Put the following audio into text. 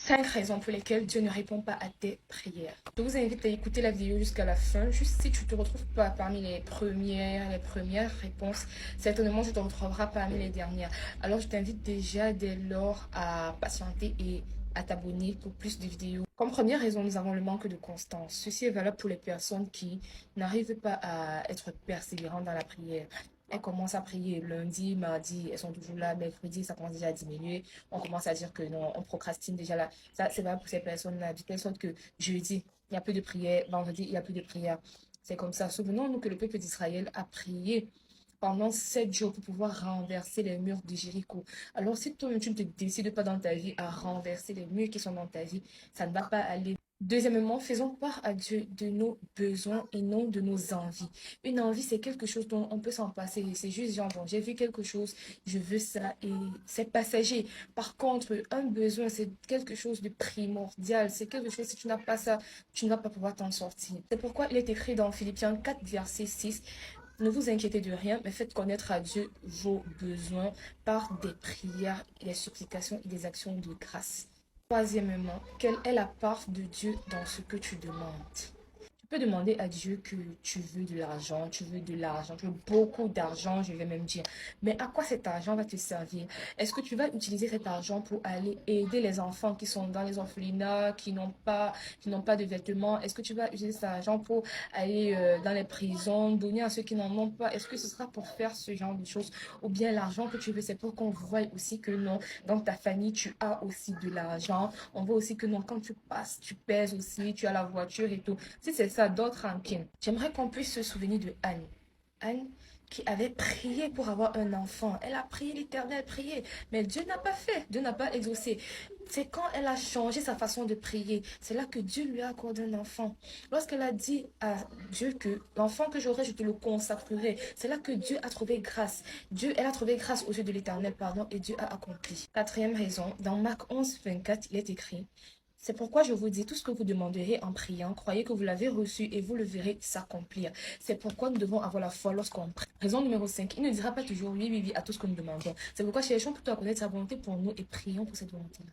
5 raisons pour lesquelles Dieu ne répond pas à tes prières. Je vous invite à écouter la vidéo jusqu'à la fin. Juste si tu ne te retrouves pas parmi les premières réponses, certainement tu te retrouveras parmi les dernières. Alors je t'invite déjà dès lors à patienter et à t'abonner pour plus de vidéos. Comme première raison, nous avons le manque de constance. Ceci est valable pour les personnes qui n'arrivent pas à être persévérantes dans la prière. Elles commencent à prier lundi, mardi, elles sont toujours là, mercredi, ça commence déjà à diminuer. On commence à dire que non, on procrastine déjà là. Ça, c'est vrai pour ces personnes-là. De telle sorte que jeudi, il n'y a plus de prière, vendredi, il n'y a plus de prière. C'est comme ça. Souvenons-nous que le peuple d'Israël a prié pendant 7 jours pour pouvoir renverser les murs de Jéricho. Alors, si toi, tu ne te décides pas dans ta vie à renverser les murs qui sont dans ta vie, ça ne va pas aller. Deuxièmement, faisons part à Dieu de nos besoins et non de nos envies. Une envie, c'est quelque chose dont on peut s'en passer. C'est juste genre, bon, j'ai vu quelque chose, je veux ça et c'est passager. Par contre, un besoin, c'est quelque chose de primordial. C'est quelque chose, si tu n'as pas ça, tu ne vas pas pouvoir t'en sortir. C'est pourquoi il est écrit dans Philippiens 4, verset 6. Ne vous inquiétez de rien, mais faites connaître à Dieu vos besoins par des prières, des supplications et des actions de grâce. Troisièmement, quelle est la part de Dieu dans ce que tu demandes? Tu peux demander à Dieu que tu veux de l'argent, tu veux de l'argent, tu veux beaucoup d'argent, je vais même dire. Mais à quoi cet argent va te servir? Est-ce que tu vas utiliser cet argent pour aller aider les enfants qui sont dans les orphelinats, qui n'ont pas de vêtements? Est-ce que tu vas utiliser cet argent pour aller dans les prisons, donner à ceux qui n'en ont pas? Est-ce que ce sera pour faire ce genre de choses? Ou bien l'argent que tu veux, c'est pour qu'on voie aussi que non, dans ta famille, tu as aussi de l'argent. On voit aussi que non, quand tu passes, tu pèses aussi, tu as la voiture et tout. Si c'est ça, d'autres tranquille. J'aimerais qu'on puisse se souvenir de Anne. Anne qui avait prié pour avoir un enfant. Elle a prié l'Éternel, prié. Mais Dieu n'a pas fait. Dieu n'a pas exaucé. C'est quand elle a changé sa façon de prier. C'est là que Dieu lui a accordé un enfant. Lorsqu'elle a dit à Dieu que l'enfant que j'aurai, je te le consacrerai. C'est là que Dieu a trouvé grâce. Elle a trouvé grâce aux yeux de l'Éternel, pardon, et Dieu a accompli. Quatrième raison, dans Marc 11, 24, il est écrit: c'est pourquoi je vous dis, tout ce que vous demanderez en priant, croyez que vous l'avez reçu et vous le verrez s'accomplir. C'est pourquoi nous devons avoir la foi lorsqu'on prie. Raison numéro 5, il ne dira pas toujours oui, oui, oui à tout ce que nous demandons. C'est pourquoi cherchons plutôt à connaître sa volonté pour nous et prions pour cette volonté-là.